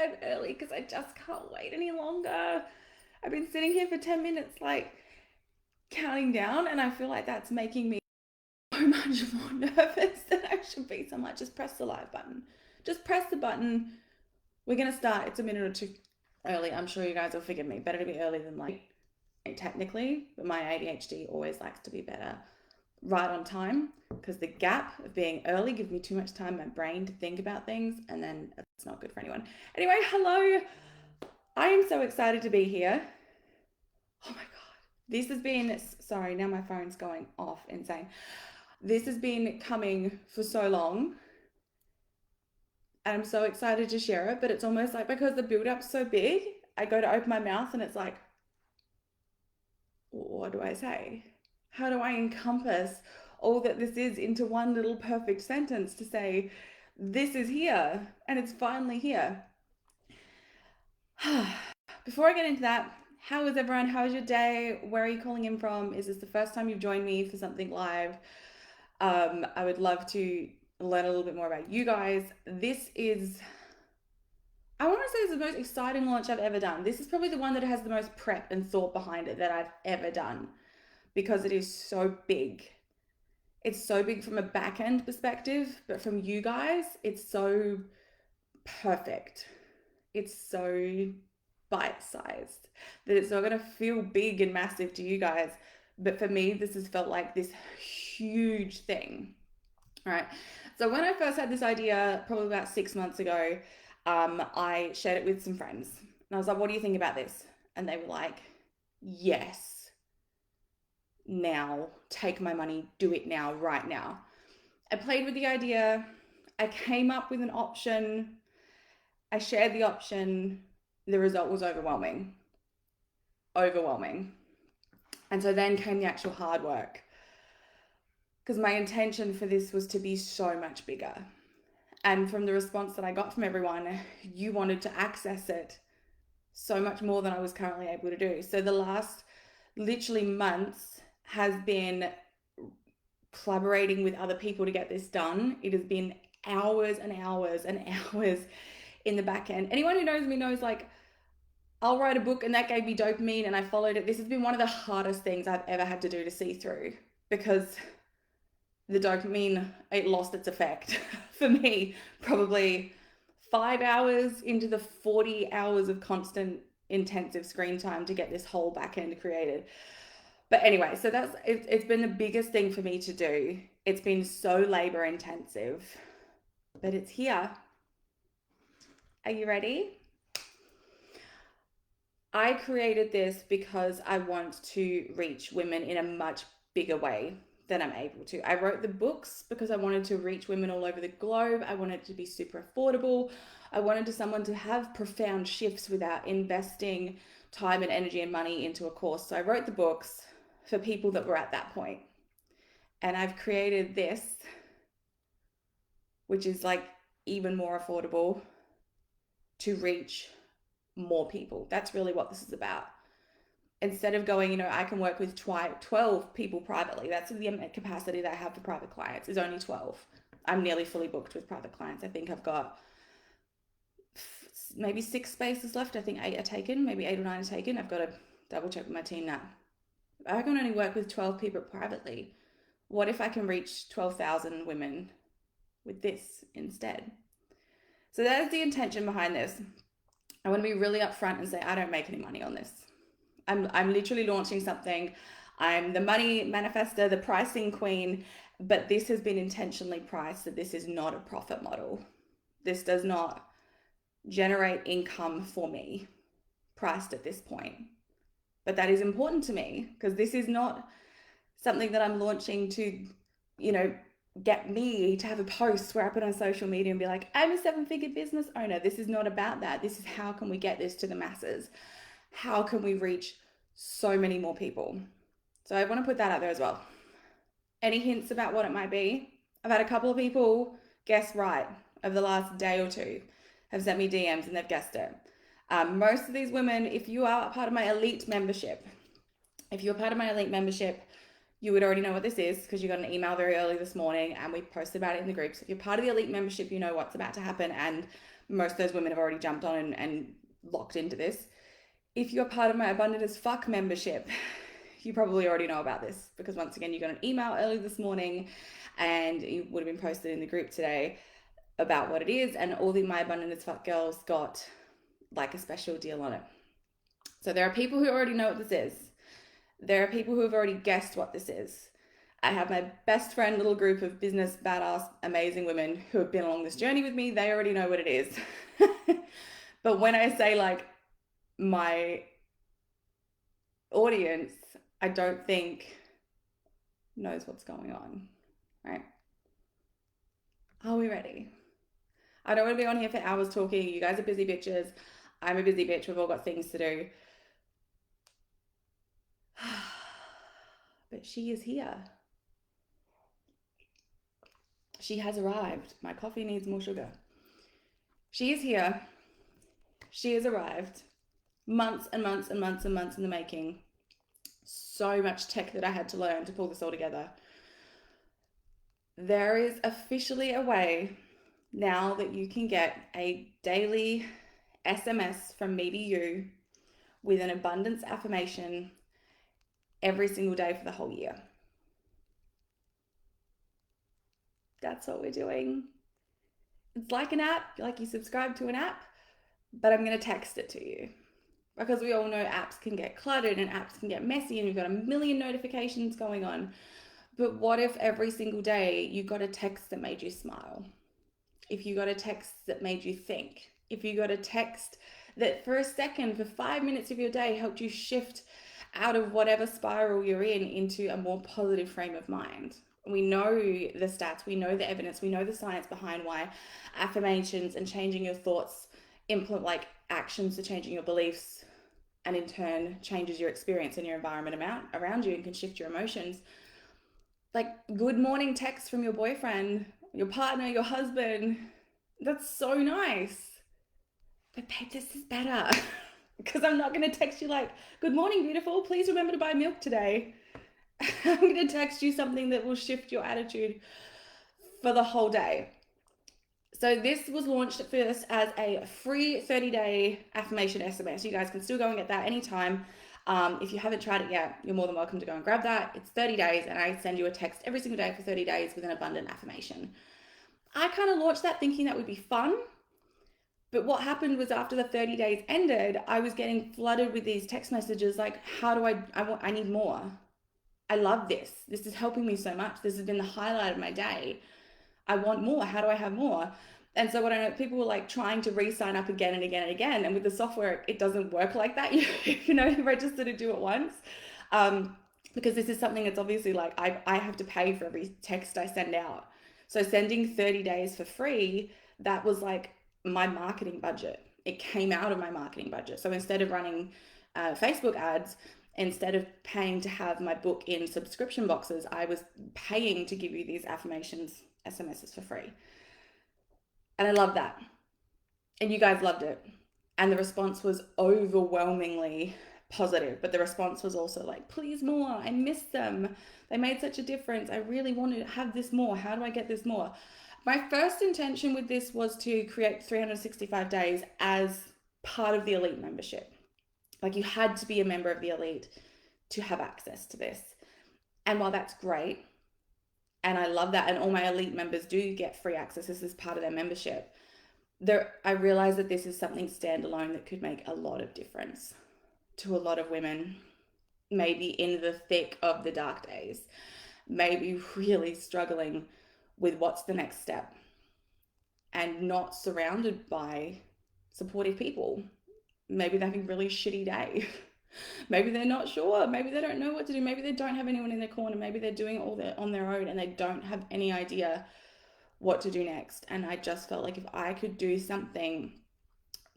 and early because I just can't wait any longer. I've been sitting here for 10 minutes, like counting down, and I feel like that's making me so much more nervous than I should be. So I'm like, just press the live button. Just press the button. We're going to start. It's a minute or two early. I'm sure you guys will forgive me. Better to be early than late, technically, but my ADHD always likes to be better right on time because the gap of being early gives me too much time in my brain to think about things, and then it's not good for anyone. Anyway, hello. I am so excited to be here. Oh my God. This has been, sorry, now my phone's going off insane. This has been coming for so long, and I'm so excited to share it, but it's almost like because the build up's so big, I go to open my mouth and it's like, what do I say? How do I encompass all that this is into one little perfect sentence to say, this is here and it's finally here? Before I get into that, how is everyone? How is your day? Where are you calling in from? Is this the first time you've joined me for something live? I would love to learn a little bit more about you guys. This is, I want to say, it's the most exciting launch I've ever done. This is probably the one that has the most prep and thought behind it that I've ever done because it is so big. It's so big from a back end perspective, but from you guys, it's so perfect. It's so bite sized that it's not going to feel big and massive to you guys. But for me, this has felt like this huge thing. All right. So when I first had this idea, probably about 6 months ago, I shared it with some friends. And I was like, what do you think about this? And they were like, yes, now, take my money, do it now, right now. I played with the idea. I came up with an option. I shared the option. The result was overwhelming. Overwhelming. And so then came the actual hard work. Because my intention for this was to be so much bigger. And from the response that I got from everyone, you wanted to access it so much more than I was currently able to do. So the last literally months has been collaborating with other people to get this done. It has been hours and hours and hours in the back end. Anyone who knows me knows, like, I'll write a book and that gave me dopamine and I followed it. This has been one of the hardest things I've ever had to do to see through because the dopamine, it lost its effect for me probably 5 hours into the 40 hours of constant intensive screen time to get this whole back end created. But anyway, so it's been the biggest thing for me to do. It's been so labor intensive, but it's here. Are you ready? I created this because I want to reach women in a much bigger way than I'm able to. I wrote the books because I wanted to reach women all over the globe. I wanted it to be super affordable. I wanted someone to have profound shifts without investing time and energy and money into a course. So I wrote the books for people that were at that point. And I've created this, which is like even more affordable to reach more people. That's really what this is about. Instead of going, I can work with 12 people privately. That's the capacity that I have for private clients is only 12. I'm nearly fully booked with private clients. I think I've got maybe 6 spaces left. I think 8 are taken, maybe 8 or 9 are taken. I've got to double check with my team now. I can only work with 12 people privately. What if I can reach 12,000 women with this instead? So that is the intention behind this. I want to be really upfront and say I don't make any money on this. I'm literally launching something. I'm the money manifester, the pricing queen, but this has been intentionally priced that this is not a profit model. This does not generate income for me, priced at this point. But that is important to me because this is not something that I'm launching to, get me to have a post where I put on social media and be like, I'm a 7-figure business owner. This is not about that. This is how can we get this to the masses? How can we reach so many more people? So I want to put that out there as well. Any hints about what it might be? I've had a couple of people guess right over the last day or two, have sent me DMs and they've guessed it. Most of these women, if you are part of my elite membership, you would already know what this is because you got an email very early this morning and we posted about it in the group. So if you're part of the elite membership, you know what's about to happen. And most of those women have already jumped on and locked into this. If you're part of my Abundant as Fuck membership, you probably already know about this, because once again, you got an email early this morning and it would have been posted in the group today about what it is, and all the My Abundant as Fuck girls got like a special deal on it. So there are people who already know what this is. There are people who have already guessed what this is. I have my best friend little group of business badass amazing women who have been along this journey with me. They already know what it is. But when I say like my audience, I don't think knows what's going on, right? Are we ready? I don't want to be on here for hours talking. You guys are busy bitches. I'm a busy bitch. We've all got things to do. But she is here. She has arrived. My coffee needs more sugar. She is here. She has arrived. Months and months and months and months in the making. So much tech that I had to learn to pull this all together. There is officially a way now that you can get a daily SMS from me to you with an abundance affirmation every single day for the whole year. That's what we're doing. It's like an app, like you subscribe to an app, but I'm going to text it to you, because we all know apps can get cluttered and apps can get messy and you've got a million notifications going on. But what if every single day you got a text that made you smile? If you got a text that made you think? If you got a text that for a second, for 5 minutes of your day, helped you shift out of whatever spiral you're in into a more positive frame of mind? We know the stats, we know the evidence, we know the science behind why affirmations and changing your thoughts implement like actions to changing your beliefs, and in turn changes your experience and your environment around you and can shift your emotions. Like good morning text from your boyfriend, your partner, your husband, that's so nice. But babe, this is better. Because I'm not going to text you like, good morning, beautiful, please remember to buy milk today. I'm going to text you something that will shift your attitude for the whole day. So this was launched at first as a free 30-day affirmation SMS. You guys can still go and get that anytime. If you haven't tried it yet, you're more than welcome to go and grab that. It's 30 days and I send you a text every single day for 30 days with an abundant affirmation. I kind of launched that thinking that would be fun. But what happened was after the 30 days ended, I was getting flooded with these text messages like, how do I need more. I love this. This is helping me so much. This has been the highlight of my day. I want more. How do I have more? And so what I know, people were like trying to re-sign up again and again and again. And with the software, it doesn't work like that. You register to do it once. Because this is something that's obviously like, I have to pay for every text I send out. So sending 30 days for free, that was like my marketing budget. It came out of my marketing budget. So instead of running Facebook ads, instead of paying to have my book in subscription boxes, I was paying to give you these affirmations SMSs for free. And I love that. And you guys loved it. And the response was overwhelmingly positive. But the response was also like, please more. I miss them. They made such a difference. I really want to have this more. How do I get this more? My first intention with this was to create 365 days as part of the elite membership. Like you had to be a member of the elite to have access to this. And while that's great, and I love that, and all my elite members do get free access, this is part of their membership, I realized that this is something standalone that could make a lot of difference to a lot of women, maybe in the thick of the dark days, maybe really struggling with what's the next step and not surrounded by supportive people. Maybe they're having a really shitty day. Maybe they're not sure. Maybe they don't know what to do. Maybe they don't have anyone in their corner. Maybe they're doing it all on their own and they don't have any idea what to do next. And I just felt like if I could do something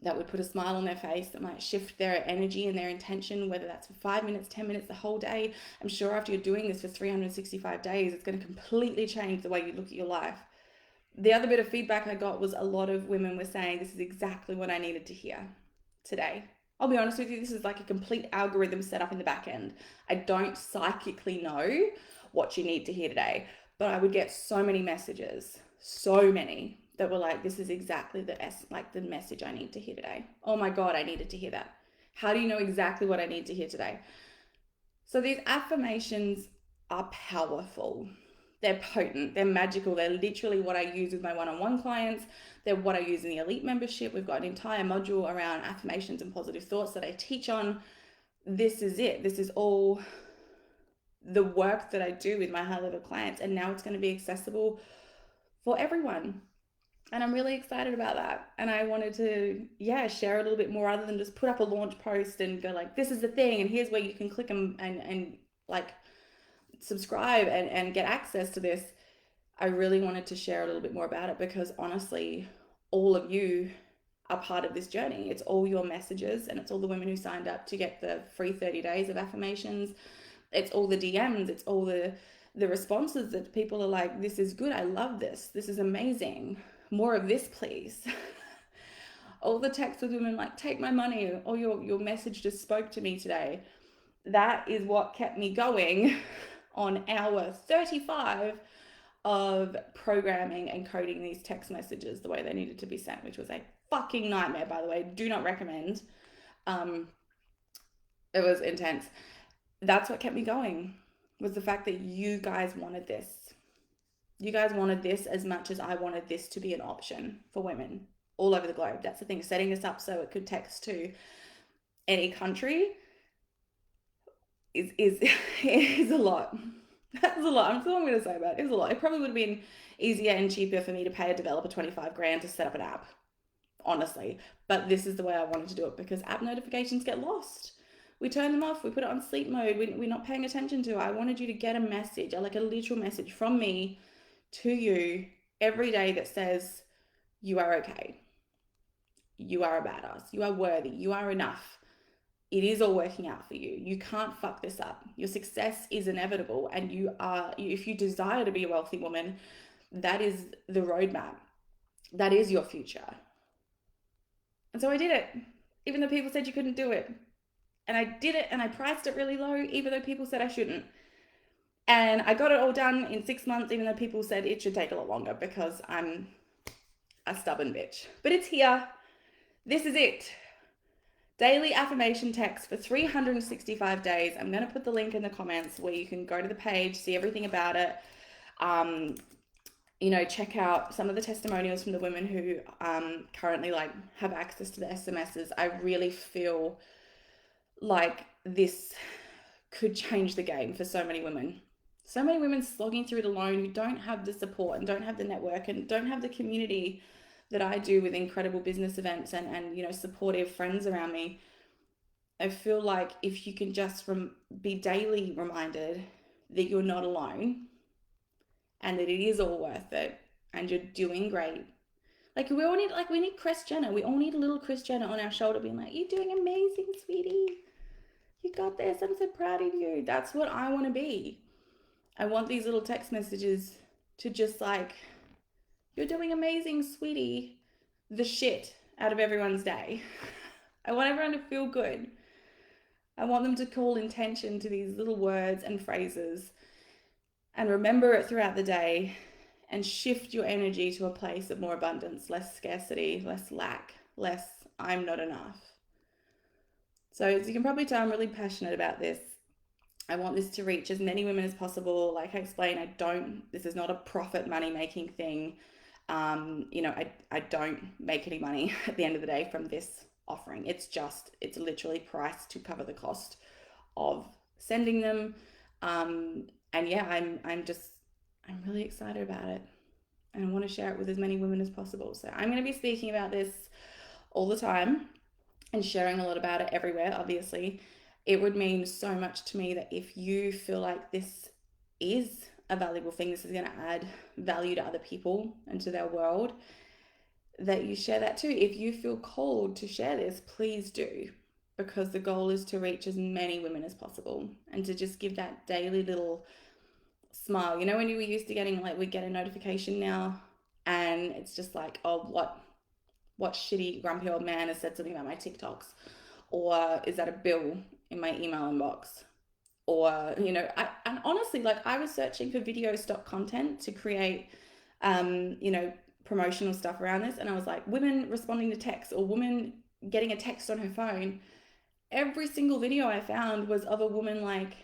that would put a smile on their face, that might shift their energy and their intention, whether that's for 5 minutes, 10 minutes, the whole day. I'm sure after you're doing this for 365 days, it's going to completely change the way you look at your life. The other bit of feedback I got was a lot of women were saying, this is exactly what I needed to hear today. I'll be honest with you, this is like a complete algorithm set up in the back end. I don't psychically know what you need to hear today, but I would get so many messages, so many that were like, this is exactly the message I need to hear today. Oh my God, I needed to hear that. How do you know exactly what I need to hear today? So these affirmations are powerful. They're potent, they're magical, they're literally what I use with my one-on-one clients. They're what I use in the elite membership. We've got an entire module around affirmations and positive thoughts that I teach on. This is it. This is all the work that I do with my high level clients, and now it's going to be accessible for everyone. And I'm really excited about that. And I wanted to, share a little bit more rather than just put up a launch post and go like, this is the thing, and here's where you can click and like subscribe and get access to this. I really wanted to share a little bit more about it because honestly, all of you are part of this journey. It's all your messages, and it's all the women who signed up to get the free 30 days of affirmations. It's all the DMs, it's all the responses that people are like, this is good, I love this is amazing, more of this please. All the texts with women like, take my money, or your message just spoke to me today. That is what kept me going on hour 35 of programming and coding these text messages the way they needed to be sent, which was a fucking nightmare, by the way. Do not recommend. It was intense. That's what kept me going, was the fact that you guys wanted this. You guys wanted this as much as I wanted this to be an option for women all over the globe. That's the thing, setting this up so it could text to any country is is a lot. That's a lot. That's all I'm going to say about it. It was a lot. It probably would have been easier and cheaper for me to pay a developer 25 grand to set up an app, honestly. But this is the way I wanted to do it because app notifications get lost. We turn them off. We put it on sleep mode. We're not paying attention to it. I wanted you to get a message, like a literal message from me to you every day that says, you are okay. You are a badass. You are worthy. You are enough. It is all working out for you. You can't fuck this up. Your success is inevitable, and if you desire to be a wealthy woman, that is the roadmap. That is your future. And so I did it, even though people said you couldn't do it. And I did it, and I priced it really low, even though people said I shouldn't. And I got it all done in 6 months, even though people said it should take a lot longer because I'm a stubborn bitch. But it's here. This is it. Daily affirmation text for 365 days. I'm going to put the link in the comments where you can go to the page, see everything about it. Check out some of the testimonials from the women who currently have access to the SMSs. I really feel like this could change the game for so many women. So many women slogging through it alone who don't have the support and don't have the network and don't have the community that I do with incredible business events and supportive friends around me. I feel like if you can just be daily reminded that you're not alone and that it is all worth it and you're doing great. We need Kris Jenner. We all need a little Kris Jenner on our shoulder being like, you're doing amazing, sweetie. You got this. I'm so proud of you. That's what I want to be. I want these little text messages to just you're doing amazing, sweetie, the shit out of everyone's day. I want everyone to feel good. I want them to call intention to these little words and phrases and remember it throughout the day and shift your energy to a place of more abundance, less scarcity, less lack, less I'm not enough. So as you can probably tell, I'm really passionate about this. I want this to reach as many women as possible. Like I explained, this is not a profit money making thing. I don't make any money at the end of the day from this offering. It's literally priced to cover the cost of sending them. I'm really excited about it. And I want to share it with as many women as possible. So I'm going to be speaking about this all the time and sharing a lot about it everywhere, obviously. It would mean so much to me that if you feel like this is a valuable thing, this is going to add value to other people and to their world, that you share that too. If you feel called to share this, please do, because the goal is to reach as many women as possible and to just give that daily little smile. When you were used to getting we get a notification now and it's just like, oh, what shitty grumpy old man has said something about my TikToks, or is that a bill in my email inbox? Or and honestly, I was searching for video stock content to create promotional stuff around this, and I was like, women responding to text or women getting a text on her phone. Every single video I found was of a woman like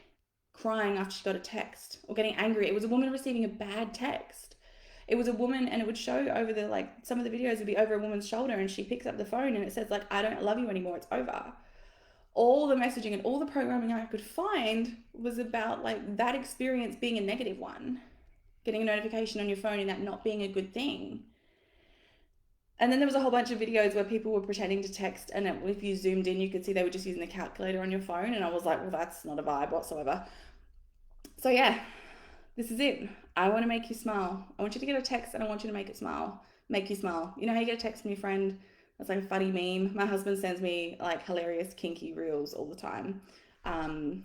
crying after she got a text or getting angry. It was a woman receiving a bad text. It was a woman, and it would show over the, like, some of the videos would be over a woman's shoulder, and she picks up the phone and it says like, I don't love you anymore, it's over. All the messaging and all the programming I could find was about like that experience being a negative one, getting a notification on your phone and that not being a good thing. And then there was a whole bunch of videos where people were pretending to text, and if you zoomed in, you could see they were just using the calculator on your phone. And I was like, well, that's not a vibe whatsoever. So, yeah, this is it. I want to make you smile. I want you to get a text and I want you to make it smile. Make you smile. You know how you get a text from your friend? That's like a funny meme. My husband sends me like hilarious, kinky reels all the time. Um,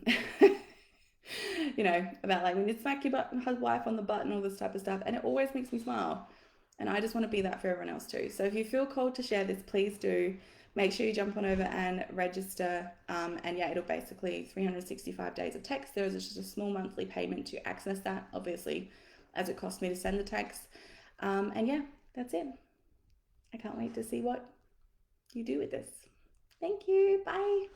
about like when you smack your wife on the butt and all this type of stuff. And it always makes me smile. And I just want to be that for everyone else too. So if you feel called to share this, please do. Make sure you jump on over and register. And yeah, it'll basically 365 days of text. There is just a small monthly payment to access that, obviously, as it costs me to send the text. And yeah, that's it. I can't wait to see what you do with this. Thank you. Bye.